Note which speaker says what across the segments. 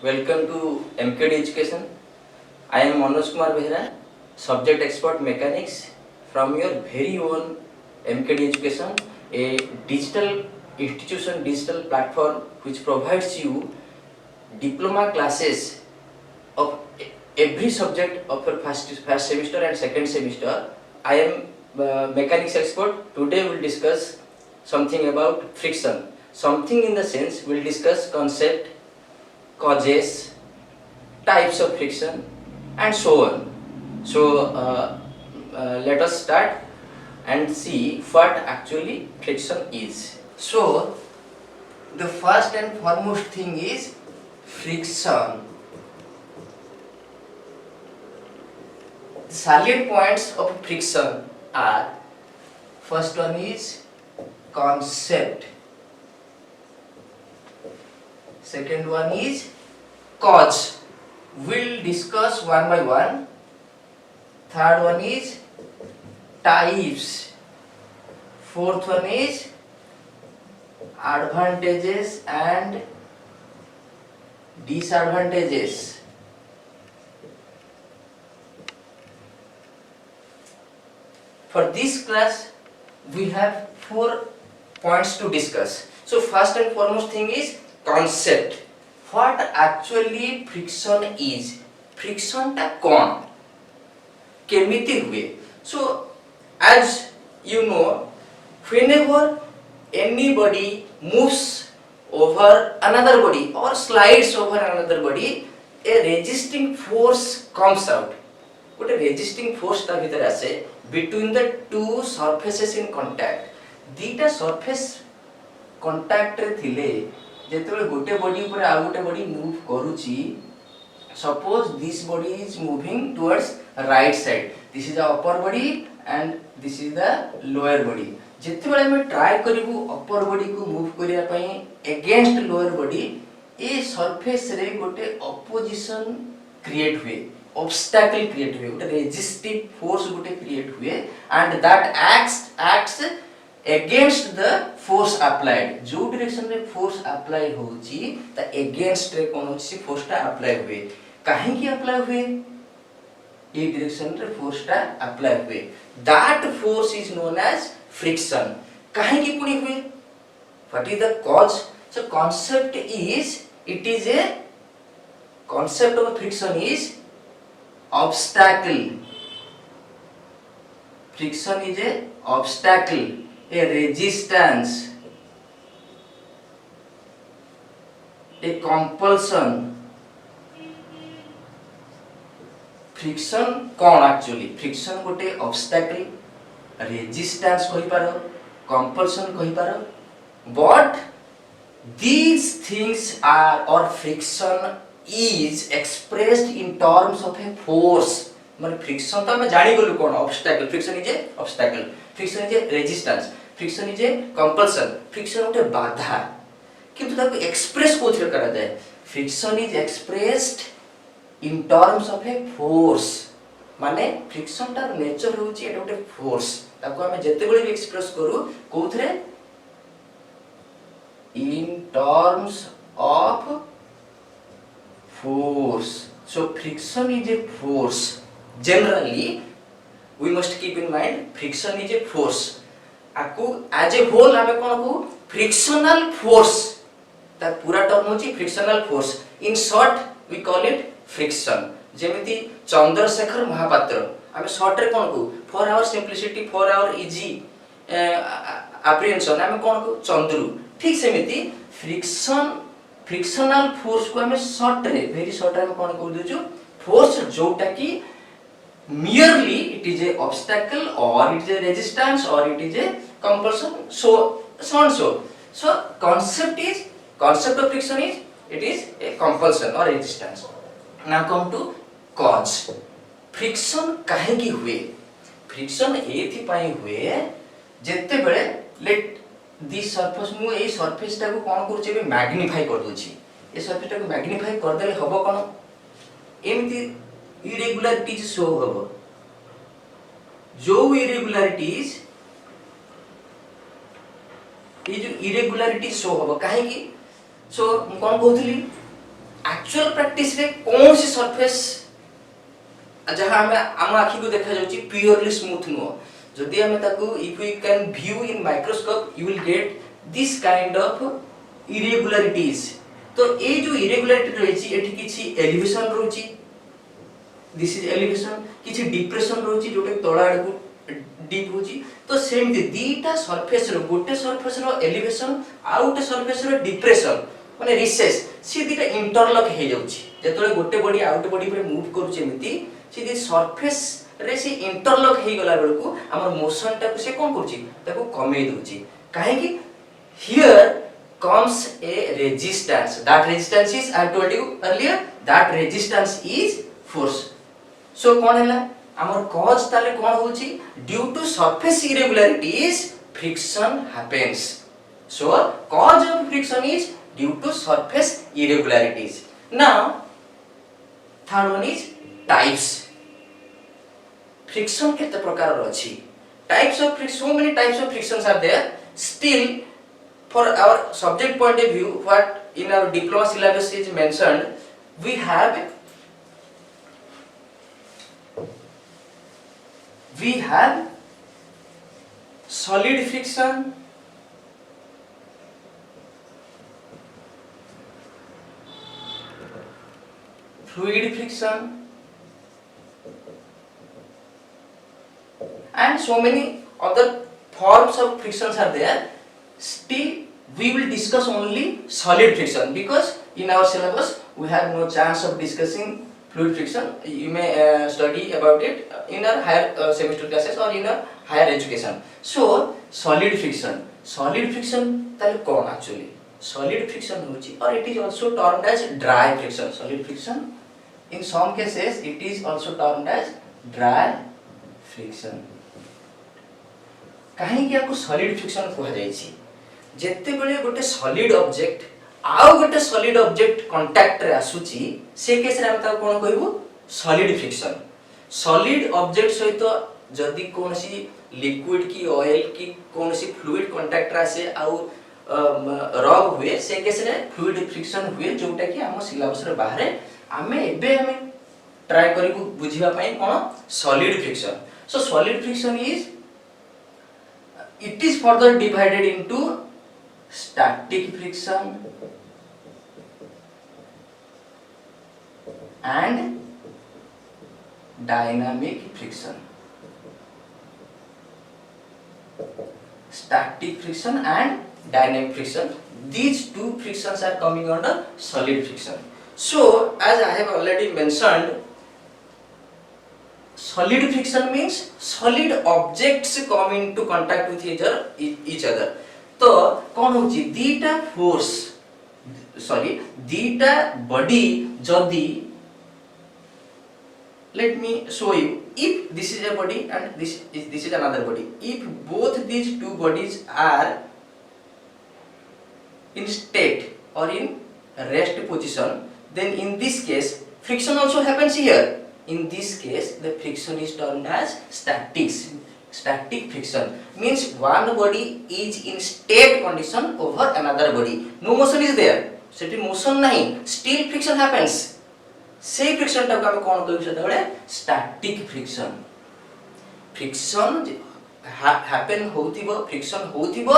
Speaker 1: Welcome to MKD Education. I am Manoj Kumar Behra, subject expert mechanics from your very own MKD Education, a digital institution, digital platform which provides you diploma classes of every subject of your first semester and second semester. I am mechanics expert. Today we will discuss something about friction. Something in the sense we will discuss concept, causes, types of friction, and so on. So let us start and see what actually friction is. So the first and foremost thing is friction. The salient points of friction are: first one is concept, second one is cause, we'll discuss one by one. Third one is types, fourth one is advantages and disadvantages. For this class we have 4 points to discuss. So first and foremost thing is concept. What actually friction is? Friction टा कौन केमिति हुए? So as you know, whenever anybody moves over another body or slides over another body, a resisting force comes out. गोटे resisting force ता भीतर आसे between the two surfaces in contact. दीटा surface contact रे थिले जेतेबेले गोटे बॉडी ऊपर आ गोटे body move करूची. Suppose this body is moving towards right side. This is the upper body and this is the lower body. जेतेबेले हम ट्राई करिवु upper body को move करिया पई against lower body, ए surface रे गोटे opposition create हुए, obstacle create हुए, गोटे resistive force गोटे create हुए, and that acts against the force applied. जो डायरेक्शन रे फोर्स अप्लाई होची त अगेंस्ट रे कोन होची फोर्स टा अप्लाई हुए. काहे की अप्लाई हुए? ए डायरेक्शन रे फोर्स टा अप्लाई हुए. That force is known as friction. काहे की पुनी हुए? What is the cause? So concept is, it is a concept of friction is obstacle. Friction is a obstacle, a resistance, a compulsion. Friction कौन actually? Friction गोटे obstacle, resistance कहि पारो, compulsion कहि पारो. But these things are, or friction is expressed in terms of a force. माने friction तो हम जानि गलु कोन obstacle. Friction is a obstacle, friction is a resistance, friction is a compulsion. Friction गोटे बाधा, किंतु ताको एक्सप्रेस कोथरे करा जाय. Friction is expressed in terms of a force. माने फ्रिक्शन ता नेचर होची एटा गोटे फोर्स. ताको हम जते बळे भी एक्सप्रेस करू कोथरे in terms of force. So friction is a force. Generally we must keep in mind friction is a force. आकु as a whole हमें कोन को frictional force, ता पूरा टर्म होची frictional force. In short we call it friction. जेमिति Chandrashekhar Mahapatra हमें short रे कोन को for our simplicity, for our easy apprehension हमें कोन को चंद्रू. ठीक सेमिति फ्रिक्शनल फोर्स को हमें शॉर्ट रे, वेरी शॉर्ट रे हम कोन कर देछु फोर्स जोटा की merely it is a obstacle or it is a resistance or it is a compulsion, so concept of friction is, it is a compulsion or resistance. Now come to cause. friction काहे की हुए? friction एथि पई हुए जेते बेले let this surface मु a surface टा को कोन करछे बे मैग्निफाई कर दोछि. ए सरफेस टा को मैग्निफाई कर देले हबो कोन? एमिति इरेगुलरिटीज शो हबो. जो इरेगुलरिटीज, ये जो इरेगुलरिटीज शो हबो काहे की? सो कोन कहथली एक्चुअल प्रैक्टिस रे कौन सी सरफेस जहां हमें आम आखि को देखा जाउची प्योरली स्मूथ नो, जदि हमें ताकू if we can view in microscope you will get this kind of irregularities. तो ए जो इरेगुलरिटी रहिची एठी किछि एलिवेशन रहउची, दिस इज एलिवेशन, किछि डिप्रेशन रहउची जोटे तळा आडू डीप होची। तो सेम दीटा सरफेस रो गोटे सरफेस रो एलिवेशन आ गोटे सरफेस रो डिप्रेशन माने रिसेस सी दीटा इंटरलॉक हे जाउची। जेतले गोटे बॉडी आ गोटे बॉडी पर मूव करूची एमिति सी दी सरफेस रे सी इंटरलॉक हे गला बेलकू हमर मोशन टा से कोन करूची ताको कमे दोची। काहे कि here comes a resistance, that resistance is I told you earlier that resistance is force। so कोन हैला हमर cause ताले कोन होची due to surface irregularities friction happens। so cause of friction is due to surface irregularities। now third one is types। friction केते प्रकार रो अछि, types of friction, so many types of frictions are there। still for our subject point of view what in our diploma syllabus is mentioned, we have solid friction, fluid friction and so many other forms of frictions are there। still we will discuss only solid friction because in our syllabus we have no chance of discussing fluid friction। you may study about it in our higher semester classes or in a higher education। so solid friction ताले कोन actually solid friction होची or it is also termed as dry friction। solid friction in some cases it is also termed as dry friction। काहे कि आपको solid friction कहा जायछि जेते बेले गोटे solid object आउ गोटे सॉलिड ऑब्जेक्ट कांटेक्ट रे आसुची से केस रे हम ता कोन कहबो सॉलिड फ्रिक्शन। सॉलिड ऑब्जेक्ट सहित जदी कोनसी लिक्विड की ऑयल की कोनसी फ्लूइड कांटेक्ट रे आसे आउ रब हुए से केस रे फ्लूइड फ्रिक्शन हुए जोटा कि हम सिलेबस रे बाहर हमें ट्राई करिकु बुझिबा पई कोन solid friction. So solid friction is it is further divided into static friction and dynamic friction। static friction and dynamic friction, these two frictions are coming under solid friction। so as I have already mentioned, solid friction means solid objects come into contact with each other। तो कौन होची दीटा force दीटा body जदी let me show you, if this is a body and this is another body, if both these two bodies are in state or in rest position, then in this case friction also happens here। in this case the friction is termed as static friction means one body is in state condition over another body, no motion is there, Sethi motion नहीं, still friction happens। से friction टा हम कोन कहू सेटा बळे static friction। friction happen होतिबो, friction होतिबो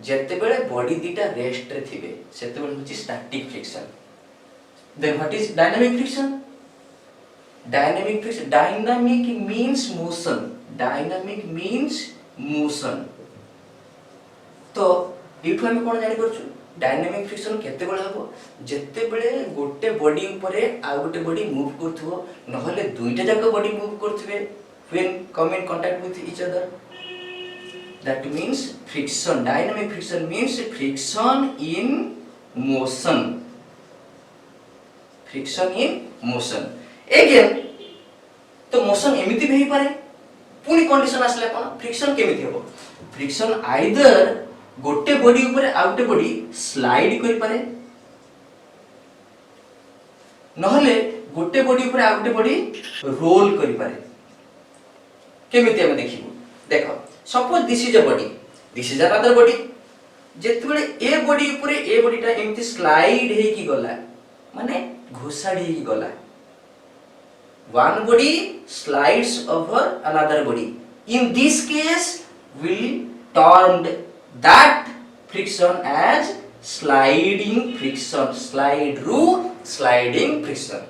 Speaker 1: जेते बेले body दीटा rest रे थिबे सेते बेले होची static friction। then what is dynamic friction? dynamic friction, dynamic means motion, dynamic means motion। तो एठु हम कोन जानि परछु डायनामिक फ्रिक्शन केते बेले हबो जेते बेले गोटे बॉडी ऊपर आ गोटे बॉडी मूव करथबो नहले दुईटा जाक बॉडी मूव करथबे when come in contact with each other, that means friction। dynamic friction means friction in motion, friction in motion। again तो मोशन एमिति भी पारे पुनी कंडीशन आसले कोन फ्रिक्शन केमिति हबो, फ्रिक्शन आइदर गोटे बॉडी ऊपर आ गोटे बॉडी स्लाइड करि पारे नहले गोटे बॉडी ऊपर आ गोटे बॉडी रोल करि पारे। केमिति हम देखिबो, देखो suppose this is a body, this is another body, जेते बेले ए बॉडी ऊपर ए बॉडीटा एमिति स्लाइड हे की गला माने घोषाड़ी गला. One body slides over another body. In this case, we termed that friction as sliding friction. Sliding friction.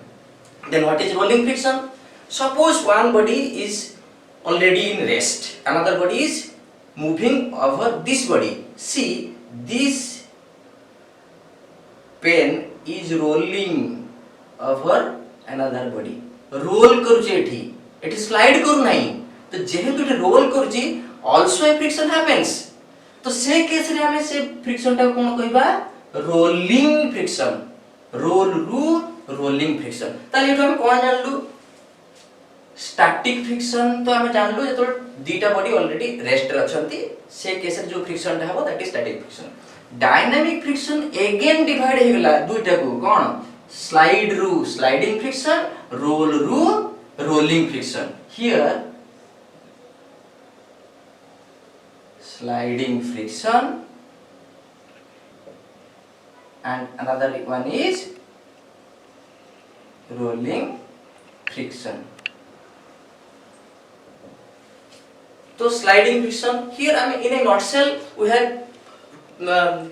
Speaker 1: Then what is rolling friction? Suppose one body is already in rest, another body is moving over this body. See, this pen is rolling over another body. Roll करूची एठी slide करू नाही तो जेहेतु एठी role करूची also a friction happens तो से केस रे हमें से फ्रिक्शन टा कोन कहबा रोलिंग फ्रिक्शन रोल रु रोलिंग फ्रिक्शन ताले एठो हम कोन जानलु स्टैटिक फ्रिक्शन तो हम जानलु जे तो दीटा बॉडी ऑलरेडी रेस्ट रे अछंती से केस रे जो फ्रिक्शन टा हबो that is static friction dynamic friction again divide हे गेला दुईटा को कोन slide ru sliding friction roll ru rolling friction here sliding friction and another one is rolling friction so sliding friction here I mean in a nutshell we have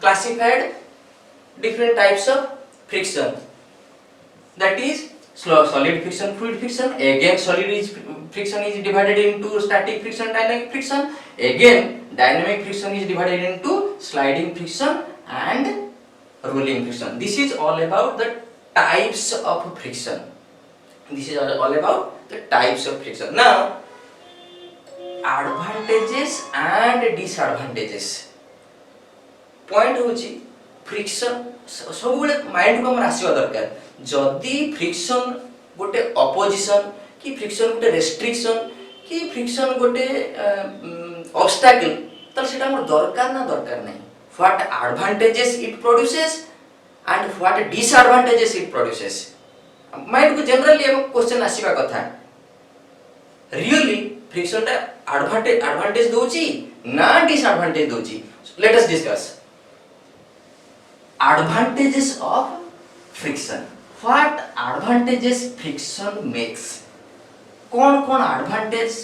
Speaker 1: classified different types of friction. That is solid friction, fluid friction. Again, friction is divided into static friction, dynamic friction. Again, dynamic friction is divided into sliding friction and rolling friction. This is all about the types of friction. This is all about the types of friction. Now, advantages and disadvantages. Point होची friction सब बेले mind को हमर आसीबा दरकार जदी friction गोटे opposition कि friction गोटे रेस्ट्रिक्शन कि फ्रिक्शन गोटे ऑब्स्टैकल त सेटा हमर दरकार ना दरकार नै what advantages it produces and what disadvantages it produces mind को जनरली हम क्वेश्चन आसीबा कथा रियली फ्रिक्शन ता एडवांटेज दोची ना डिसएडवांटेज दोची let us discuss advantages of friction. What advantages friction makes? कौन advantage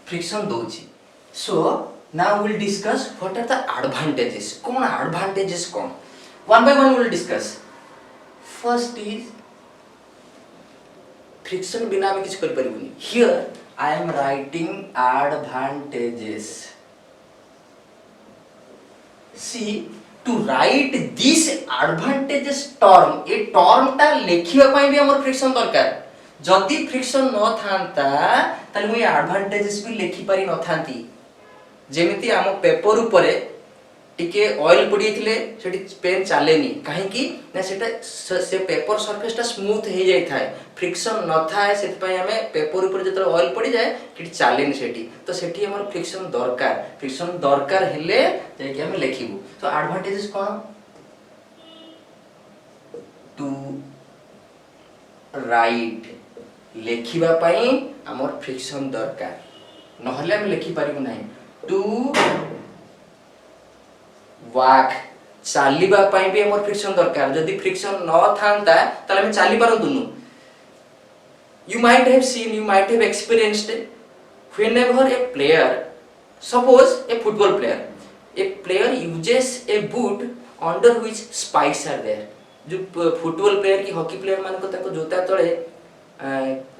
Speaker 1: friction Dochi? So now we'll discuss what are the advantages. कौन advantages कौन? One by one we'll discuss. First is friction बिना हम किछ कर परिबुनी. Here I am writing advantages. See, to write this advantages term A term ता लेखिबा पई भी हमर फ्रिक्शन दरकार जदी फ्रिक्शन न थांता तले मुई एडवांटेजेस भी लेखि पारि न थांती जेमिति हम पेपर ऊपर टिके ऑयल पडिथिले सेठी पेन चालेनी काहे कि ना सेटा से पेपर सरफेस ता स्मूथ हे जाय थाए फ्रिक्शन न थाए सेति पई हमें पेपर ऊपर जतरा ऑयल पडी जाय कि चालेनी सेठी तो सेठी हमर फ्रिक्शन दरकार हेले जे कि हम लेखिबु तो एडवांटेजेस कोन टू राइट लेखिबा पई हमर फ्रिक्शन दरकार नहले हम लेखि पारिबु नाही टू वाक चालिबा पई भी हमर फ्रिक्शन दरकार जदी फ्रिक्शन न थांता तले हम चाली पारंतुनु you might have seen you might have experienced whenever a player suppose a football player uses a boot under which spikes are there जो फुटबॉल प्लेयर की हॉकी प्लेयर मान को ताको जोता तळे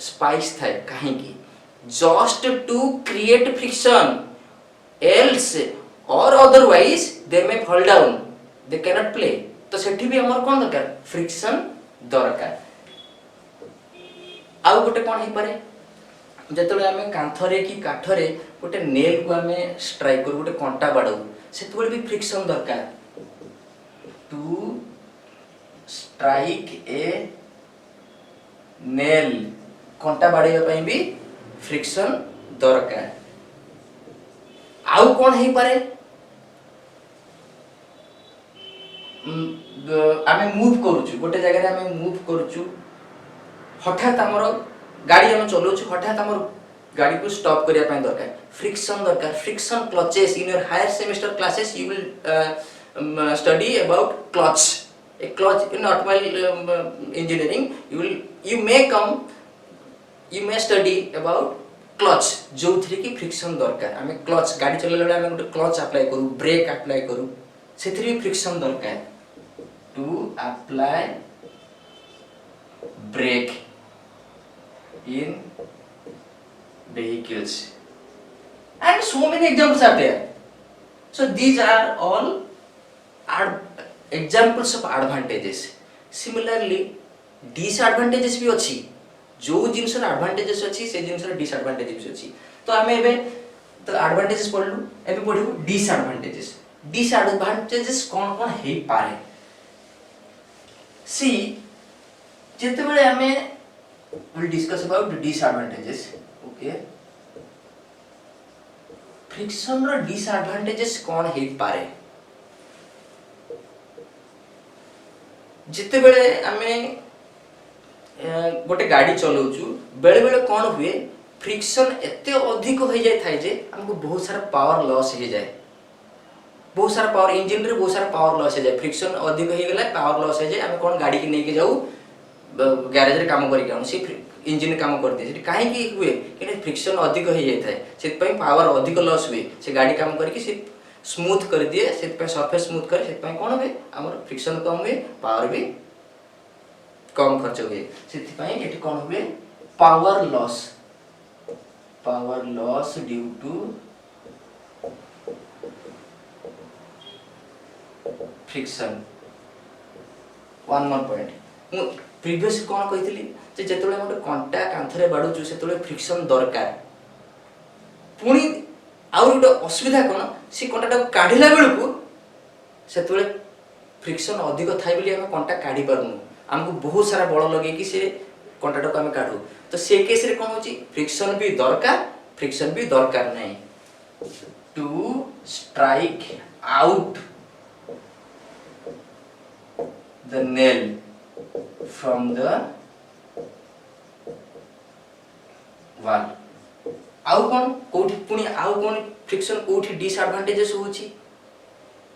Speaker 1: स्पाइक्स थाए काहे की just to create friction else or otherwise they may fall down they cannot play तो सेठी भी हमर कोन दरकार फ्रिक्शन दरकार आउ गोटे कोन हे पारे जतले हमें कांथरे की काठरे गोटे नेल को हमें स्ट्राइक कर गोटे कंटा बाडू सेतबेले भी फ्रिक्शन दरकार टू स्ट्राइक ए नेल कंटा बाडैया पई भी फ्रिक्शन दरकार आउ कोन हे पारे आमे मूव करूछु गोटे जगह रे आमे मूव करूछु हठात हमर गाड़ी हम चलोछु हठात हमर गाड़ी को स्टॉप करिया पय दरकार friction clutches in your higher semester classes you will study about clutch a clutch in automobile engineering you may study about clutch जो थी कि फ्रिक्शन दरकार आम क्लच गाड़ी चलाइला बेले आम गोटे क्लच अप्लाई करूँ ब्रेक अप्लाई करूँ से फ्रिक्शन दरकार to apply brake in vehicles and so many examples are there. So these are all examples of advantages. Similarly disadvantages भी अच्छी जो जिनसर एडवांटेजेस अच्छी से जिनसर डिसएडवांटेजेस भी अच्छी तो आम एबे तो एडवांटेजेस पढ़लु एबे पढ़िबु डिसएडवांटेजेस कौन कौन हे पारे सी जेते बेले आमे will discuss about disadvantages okay friction रो डिसएडवांटेजेस कौन हे पारे जेते बेले आमे गोटे गाड़ी चलाउछु बेले बेले कौन हुए फ्रिक्शन एते अधिक हो जाय थाय जे हमको बहुत सारा पावर लॉस हो जाय बहुत सारा पावर इंजन रे बहुत सारा पावर लॉस हो जाय फ्रिक्शन अधिक हो गेला पावर लॉस हो जाय हम कोन गाड़ी के लेके जाऊ गैरेज रे काम करी के से इंजन काम कर दे काहे की हुए कि फ्रिक्शन अधिक हो जाय थाय से पई पावर अधिक लॉस हुए से गाड़ी काम करके से स्मूथ कर दिए से पई सरफेस स्मूथ करे से पई कोन हुए हमर फ्रिक्शन कम हुए पावर भी कम खर्च हुए से एटी कौन हुए power loss due to friction one more point मु प्रीवियस कौन कहितली जे जेतले मोटे कंटा कांथरे बाडुचु सेतले फ्रिक्शन दरकार पुनी आउर गोटे असुविधा कोन से कंटाटा काढिला बेलकु सेतले फ्रिक्शन अधिक थाई बोली हम कंटा काढी पारुनु हमको बहुत सारा बड़ लगे कि से कंटाटा को हम काढू तो से केस रे कोन होची फ्रिक्शन भी दरकार नहीं to strike out the nail from the wall आउ कोन कोठी पुनी आउ कोन फ्रिक्शन कोठी डिसएडवांटेजेस होची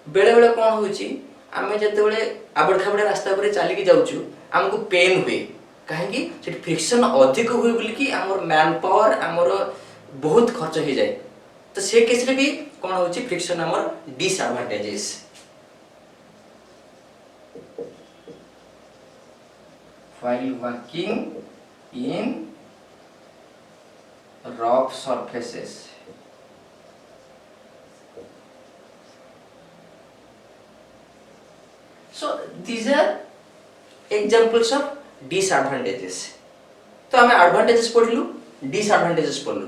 Speaker 1: बेले बेले कोन होची आमे जते बेले आबड़ खाबड़ रास्ता पर चली के जाउछु हमको पेन हुए काहे कि से फ्रिक्शन अधिक हुए बोली कि हमर मैन पावर हमर बहुत खर्च हो जाए तो से केस रे भी कोन होची फ्रिक्शन हमर disadvantages while working in rough surfaces so these are examples of disadvantages तो हमें एडवांटेजेस पढ़लु डिसएडवांटेजेस पढ़लु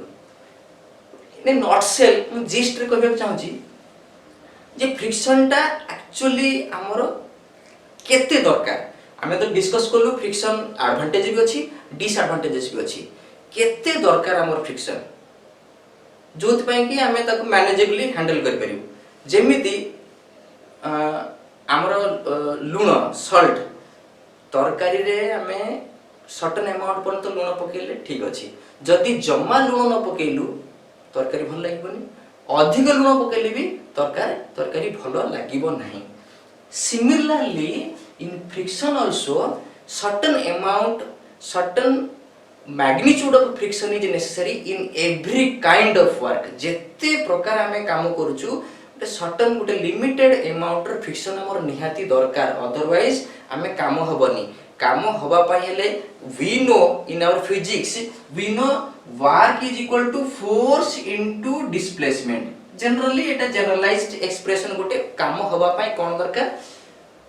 Speaker 1: इन नॉटसेल मु जिस्ट रे कहबे चाहूची जे फ्रिक्शन टा एक्चुअली हमरो केते दरकार हमें तो डिस्कस करलु फ्रिक्शन एडवांटेज भी अछि डिसएडवांटेजेस भी अछि केते दरकार हमर फ्रिक्शन जोत पय कि हमें ताको मैनेजेबली हैंडल कर परिबु जेमिति हमरो लूण सॉल्ट तरकारी रे हमें सर्टेन अमाउंट पर तो लूण पकेले ठीक अछि जदि जम्मा लूण न पकेलु तरकारी भल लागिबनी अधिक लूण पकेले भी तरकारी भल लागिबो नाही similarly in friction also certain magnitude of friction is necessary in every kind of work jette प्रकार हमें काम करूछु certain गोटे limited amount of friction हमर निहाती दरकार otherwise हमें काम हबनी काम हबा पई हेले we know in our physics we know work is equal to force into displacement generally eta generalized expression गोटे काम हबा पई कोन दरकार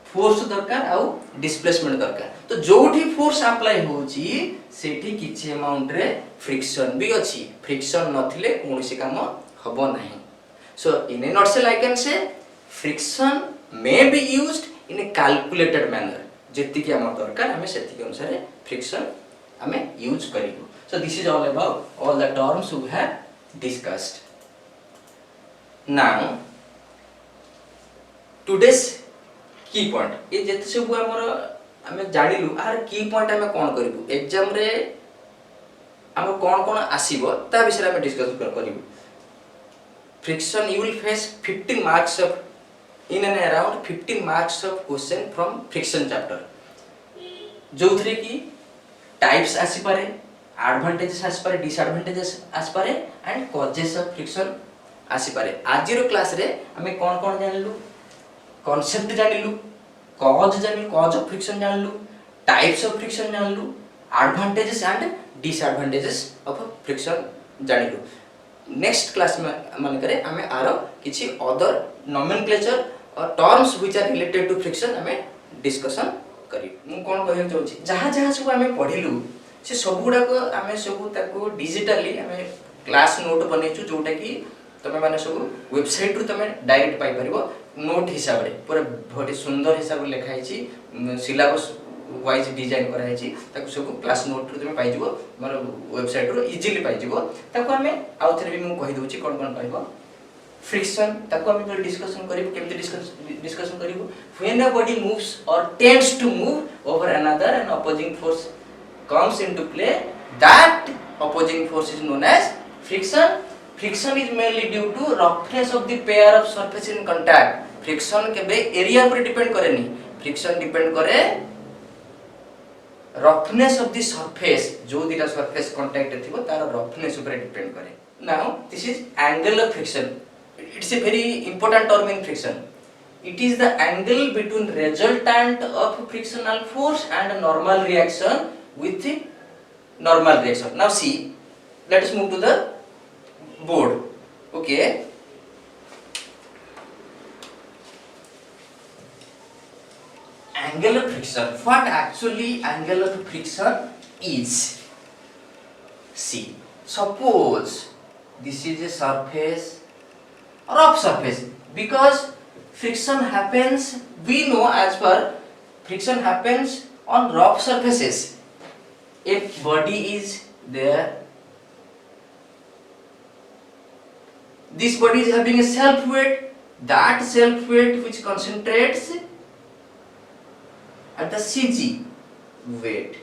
Speaker 1: फोर्स दरकार आउ डिस्प्लेसमेंट दरकार तो जोठी फोर्स अप्लाई होची सेठी किछि अमाउंट रे फ्रिक्शन भी अछि फ्रिक्शन नथिले कोनोसी काम हबो नाही so in a nutshell I can say friction may be used in a calculated manner जेति कि हमर दरकार हमें सेति के अनुसार फ्रिक्शन हमें यूज करिबो so this is all about all the terms we have discussed now today's key point ये जते सब हमर हमें जानिलु आर की पॉइंट हमें कोन करिवु एग्जाम रे हम कोन आसीबो ता विषय में डिस्कस करिवु friction you will face 15 marks of in and around 15 marks of question from friction chapter जो थरे की टाइप्स आसी पारे एडवांटेजेस आसी पारे डिसएडवांटेजेस आसी पारे एंड कॉजेस ऑफ फ्रिक्शन आसी पारे आज रो क्लास रे हमें कौन कौन जानलु कांसेप्ट जानलु कॉज ऑफ फ्रिक्शन जानलु टाइप्स ऑफ फ्रिक्शन जानलु advantages and disadvantages of friction जानलु नेक्स्ट क्लास में मन करे हमें आरो किछि अदर नोमेनक्लेचर और terms which are related to friction हमें डिस्कशन करी मु कोन कहय चाहूची जहां जहां सब हमें पढिलु से सब गुडा को हमें सब ताको डिजिटली हमें क्लास नोट बनेचु जोटा कि तमे माने सब वेबसाइट रु तमे डायरेक्ट पाई परिबो नोट हिसाब रे पूरा बहुत सुंदर हिसाब लिखाई छी सिलेबस वाइज डिजाइन करा है छी ताको सब क्लास नोट रु तमे पाई जिवो माने वेबसाइट रु इजीली पाई जिवो ताको हमें आउथरे भी मु कहि दोची कोन कोन कहबो फ्रिक्शन ताको हम जो डिस्कशन करिबो केमते डिस्कशन करिबो when a body moves or tends to move over another and opposing force comes into play that opposing force is known as friction is mainly due to roughness of the pair of surface in contact friction केबे area पर depend करे नी friction depend करे roughness of the surface जो दिटा surface contact थिबो तार roughness ऊपर depend करे now this is angle of friction it's a very important term in friction it is the angle between resultant of frictional force and normal reaction with the normal reaction now see let us move to the board okay angle of friction what actually angle of friction is see suppose this is a surface rough surface because friction happens we know as per friction happens on rough surfaces if body is there this body is having a self weight that self weight which concentrates at the CG weight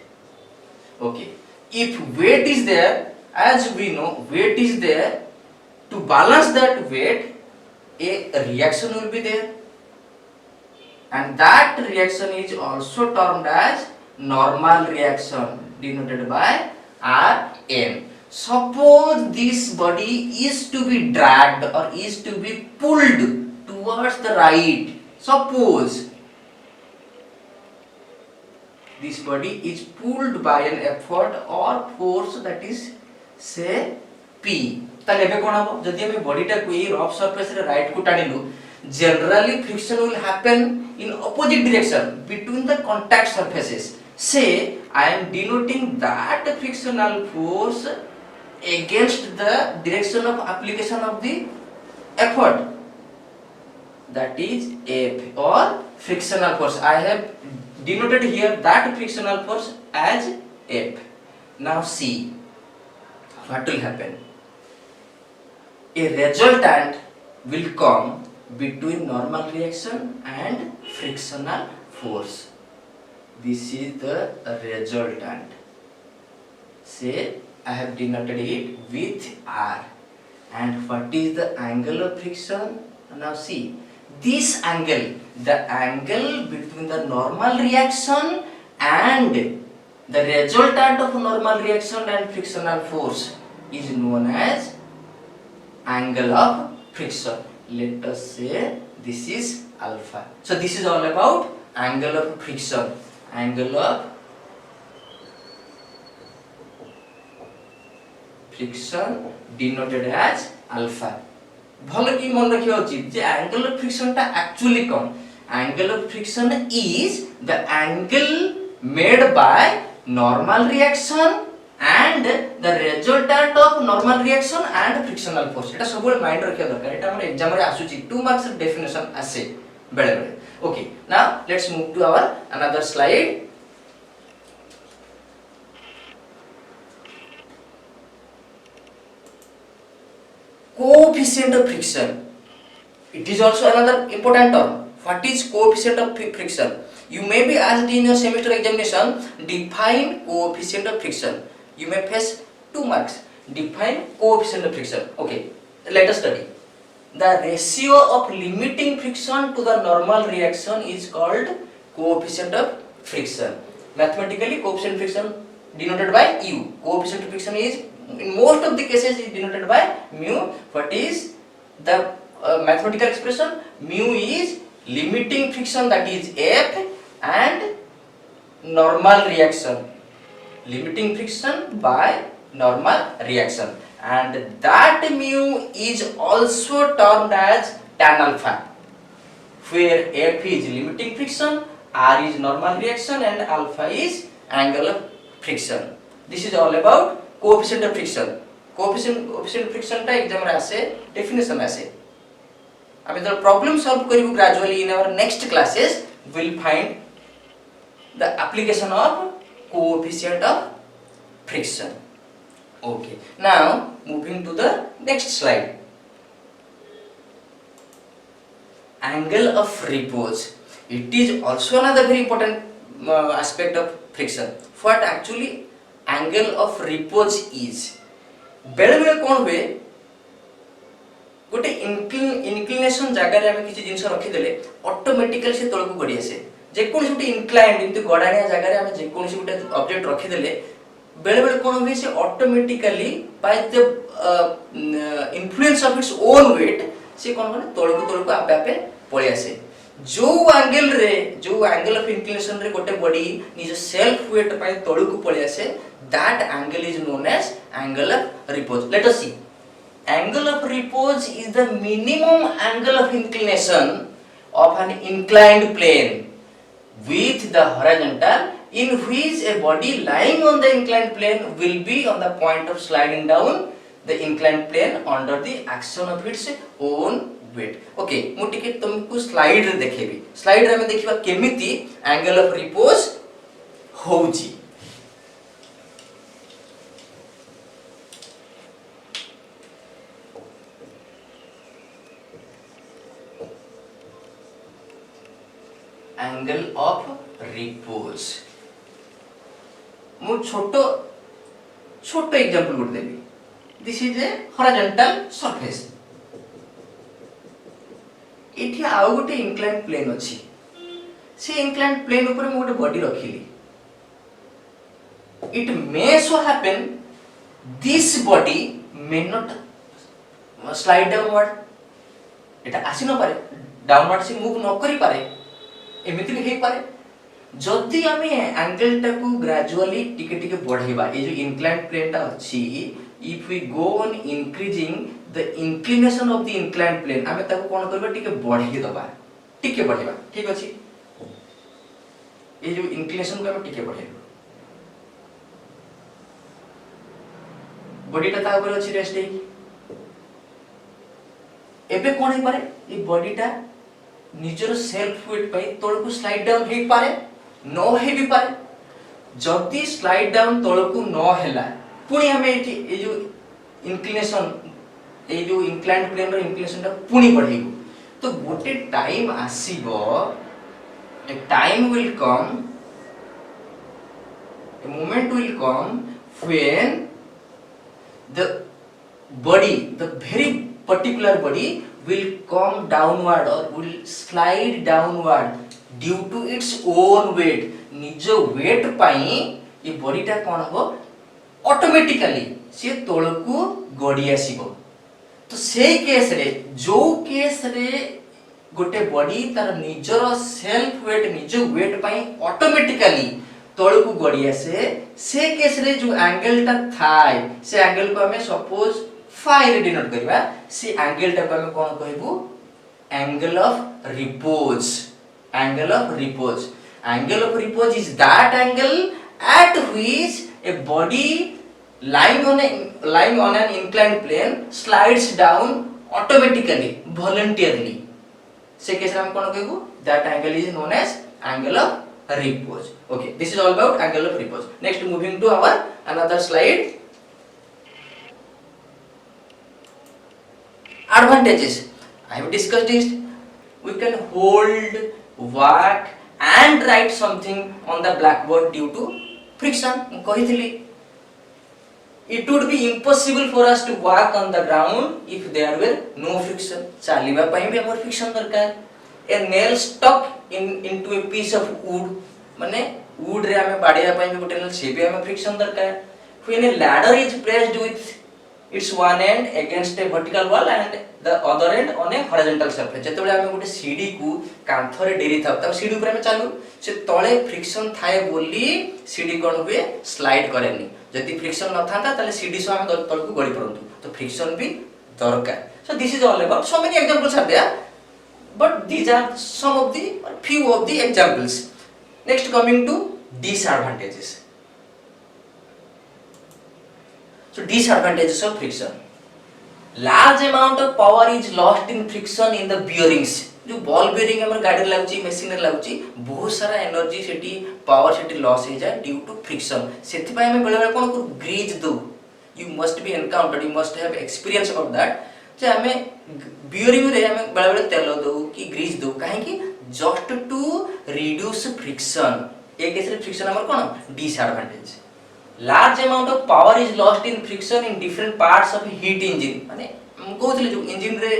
Speaker 1: okay if weight is there as we know weight is there to balance that weight a reaction will be there and that reaction is also termed as normal reaction denoted by Rn suppose this body is to be dragged or is to be pulled towards the right suppose this body is pulled by an effort or force that is say P ताले बे कोन हबो जदि हम body टा कोई rough surface रे right को टानिलु generally friction will happen in opposite direction between the contact surfaces say I am denoting that frictional force against the direction of application of the effort that is F or frictional force I have denoted here that frictional force as F now see what will happen a resultant will come between normal reaction and frictional force this is the resultant say I have denoted it with R and what is the angle of friction now see this angle the angle between the normal reaction and the resultant of normal reaction and frictional force is known as angle of friction let us say this is alpha so this is all about angle of friction angle of friction denoted as alpha भलो की मन रखियो उचित जे angle of friction ता actually कौन angle of friction is the angle made by normal reaction and the resultant of normal reaction and frictional force eta सबले mind रखिया दरकार eta हमर एग्जाम रे आसुची 2 मार्क्स डेफिनेशन आसे बेले बेले okay now let's move to our another slide coefficient of friction it is also another important term what is coefficient of friction you may be asked in your semester examination define coefficient of friction you may face 2 marks define coefficient of friction okay let us study the ratio of limiting friction to the normal reaction is called coefficient of friction. Mathematically, coefficient friction denoted by u. Coefficient friction is in most of the cases is denoted by mu. What is the mathematical expression? Mu is limiting friction, that is F, and normal reaction. Limiting friction by normal reaction, and that mu is also termed as tan alpha, where F is limiting friction, R is normal reaction, and alpha is angle of friction. This is all about coefficient of friction. Coefficient friction ta exam re ase, definition ase. Ami the problem solve karibu gradually in our next classes. We will find the application of coefficient of friction. Okay, now moving to the next slide. Angle of repose. It is also another very important aspect of friction. What actually angle of repose is? बेले बेले कौन हुए गोटे inclination जगह आम किसी जिन रखी देले ऑटोमेटिकली से तलक गड़ी आसे जेकोसी गोटे इंक्लाइंड एमती गड़ाणिया जगह आम जेकोसी गोटे ऑब्जेक्ट रखी देले बेले बेले कौन हुए से automatically by the influence of its own wait से कौन माने तलक आपे आपे पळि आसे जो एंगल ऑफ इंक्लिनेशन रे गोटे बॉडी निज सेल्फ वेट पाई तलक पळि आसे that angle is known as angle of repose. Let us see. Angle of repose is the minimum angle of inclination of an inclined plane with the horizontal, in which a body lying on the inclined plane will be on the point of sliding down the inclined plane under the action of its own weight. Okay, मु टिके तुमको slide रे देखेबी. Slide रे हम देखिबा केमिति angle of repose होउची. Angle of repose. मु छोटो एग्जांपल गुड देबी. This is a horizontal surface. इठी आउ गोटे इंक्लाइंड प्लेन अछि. से इंक्लाइंड प्लेन ऊपर मु गोटे बॉडी रखिली. It may so happen this body may not slide downward. एटा आसी न पारे, डाउनवर्ड से मूव न करि पारे, एमिति भी हे पारे. जदि आमे एंगल टाकू ग्रेजुअली टिके टिके बढ़ाइबा, ए जो इंक्लाइंड प्लेन टा अछि, if we go on increasing the inclination of the inclined plane, आमे ताकू कोन करबा टिके बढ़ाइ दबा, टिके बढ़ाइबा. ठीक अछि. ए जो इंक्लिनेशन को आमे टिके बढ़ाइबा, बॉडी टा ता ऊपर अछि रेस्ट हे. एबे कोन हे पारे, ए बॉडी टा निजर सेल्फ वेट पाई तळकु स्लाइड डाउन हे पारे, नो हे भी पारे. जदि स्लाइड डाउन तळकु नो हैला, पुणी हमें एठी ए जो इंक्लिनेशन, ए जो इंक्लाइंड प्लेन रो इंक्लिनेशन टा पुणी बढ़ेगु. तो गोटे टाइम आसीबो, a time will come, a moment will come when the body, the very particular body will come downward or will slide downward due to its own weight. निजो wait पाई ये body टा कोन हो ऑटोमेटिकली से तळकु गडी आसीबो. तो से case रे, जो केस रे गोटे बॉडी तार निजर सेल्फ वेट, निजो वेट पाई ऑटोमेटिकली तळकु गडी आसे, से केस रे जो एंगल टा थाय, से एंगल को हमें सपोज फाइ रे डिनोट करबा. से एंगल टा को हमें कोन कहबो, angle of repose. Angle of repose. Angle of repose is that angle at which a body lying on an inclined plane slides down automatically, voluntarily. से केस हम कोन कहबो, that angle is known as angle of repose. Okay, this is all about angle of repose. Next, moving to our another slide. Advantages. I have discussed this. We can hold, work and write something on the blackboard due to friction. कहिथिली it would be impossible for us to walk on the ground if there were no friction. चलिबा पई भी हमर friction दरकार. A nail stuck into a piece of wood, माने wood रे हमें बाड़िया पई भी गोटे nail से भी हमें फ्रिक्शन दरकार. When a ladder is placed with its one end against a vertical wall and the other end on a horizontal surface, जेतेबेले हमें गोटे सीढ़ी को कांथरे डेरी था तब सीढ़ी ऊपर हमें चालू से तळे फ्रिक्शन थाए बोली सीढ़ी कोन हुए स्लाइड करेनी. जदि फ्रिक्शन न थाता ताले सीढ़ी सो हमें तळ को गड़ी पड़ंतु. तो फ्रिक्शन भी दरकार. So this is all about, so many examples are there, but these are some of the or few of the examples. Next, coming to disadvantages. So disadvantages of friction. Large amount of power is lost in friction in the bearings. जो ball bearing हमर गाड़ी लागुची machine लागुची बहुत सारा energy सेठी power सेठी loss हो जाए due to friction. सेति पय हमें बेले बेले कोन को ग्रीज दो. You must be encountered, you must have experience about that. जे हमें बियरिंग रे हमें बेले बेले तेल दो कि ग्रीज दो काहे कि जस्ट टू रिड्यूस फ्रिक्शन. एक केस रे फ्रिक्शन हमर कोन disadvantage. Large amount of power is lost in friction in different parts of heat engine. माने हम कहउतले जो इंजन रे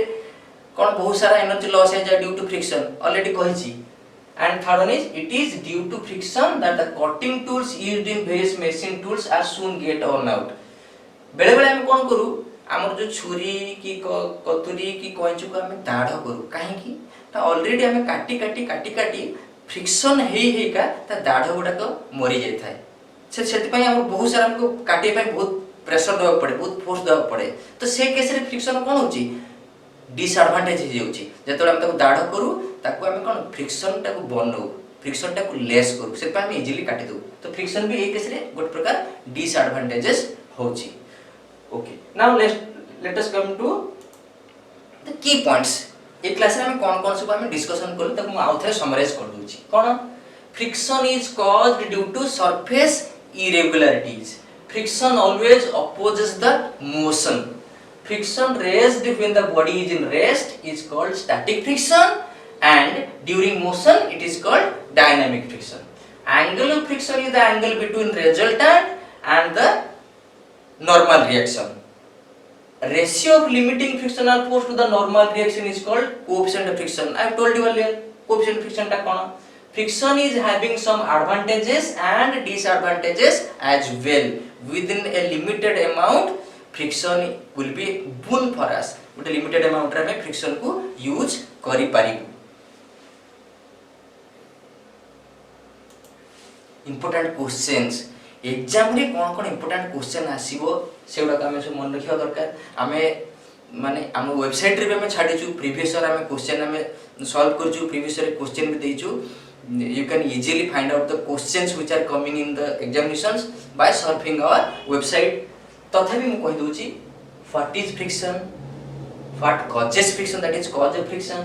Speaker 1: कोन बहुत सारा एनर्जी लॉस है ड्यू टू फ्रिक्शन ऑलरेडी कहिची. And third one is it is due to friction that the cutting tools used in various machine tools are soon get worn out. बेले बेले हम कोन करू हमर जो छुरी की कतुरी की कोंचु को हम दाढ़ करू काहे कि ता ऑलरेडी हम काटी काटी काटी काटी फ्रिक्शन हेई का ता दाढ़ गुडा को मरि जाय थाए. से पई हम बहुत सारा हमको काटे पई बहुत प्रेशर देबा पड़े, बहुत फोर्स देबा पड़े. तो से केस रे फ्रिक्शन कोन होची डिसएडवांटेज हे जाउची. जेतोले हम ताको दाढ़ करू ताको हम कोन फ्रिक्शन टाको बनऊ, फ्रिक्शन टाको लेस करू, से पई हम इजीली काटी दउ. तो फ्रिक्शन भी एक केस रे गोट प्रकार डिसएडवांटेजेस होची. Okay, now let us come to the key points. एक क्लास रे हम कोन सब हम डिस्कशन करलु ताको म आउथरे समराइज कर दूची. कोन friction is caused due to surface irregularities. Friction always opposes the motion. Friction raised when the body is in rest is called static friction, and during motion it is called dynamic friction. Angle of friction is the angle between resultant and the normal reaction. Ratio of limiting frictional force to the normal reaction is called coefficient of friction. I have told you earlier coefficient of friction ta kona. Friction is having some advantages and disadvantages as well. Within a limited amount, friction will be boon for us. But a limited amount रे friction को use करी पारिबु. Important questions. Exam रे कोन कोन important question आसीबो सेउडा का हमें सब मन रखिया दरकार. हमें माने हम वेबसाइट रे हमें छाडी छु प्रीवियस ईयर हमें क्वेश्चन हमें सॉल्व कर छु. प्रीवियस ईयर क्वेश्चन भी देइछु. You can easily find out the questions which are coming in the examinations by surfing our website. तथापि मैं कहि दोची what is friction, what causes friction, that is cause of friction,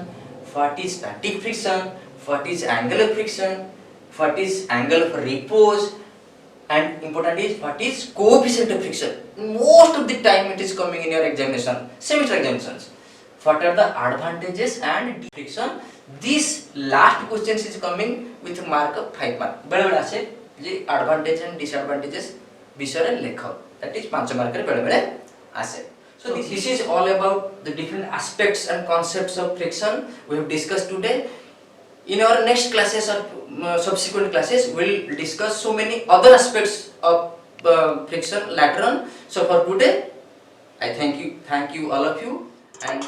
Speaker 1: what is static friction, what is angle of friction, what is angle of repose, and important is what is coefficient of friction. Most of the time it is coming in your examination, semester examinations. What are the advantages and friction? This last questions is coming with mark of 5 mark. बेले बेले आसे जे advantage and disadvantages विषय लेखो, that is 5 mark रे बेले बेले आसे. So this is all about the different aspects and concepts of friction we have discussed today. In our next classes or subsequent classes we will discuss so many other aspects of friction later on. So for today I thank you all of you, and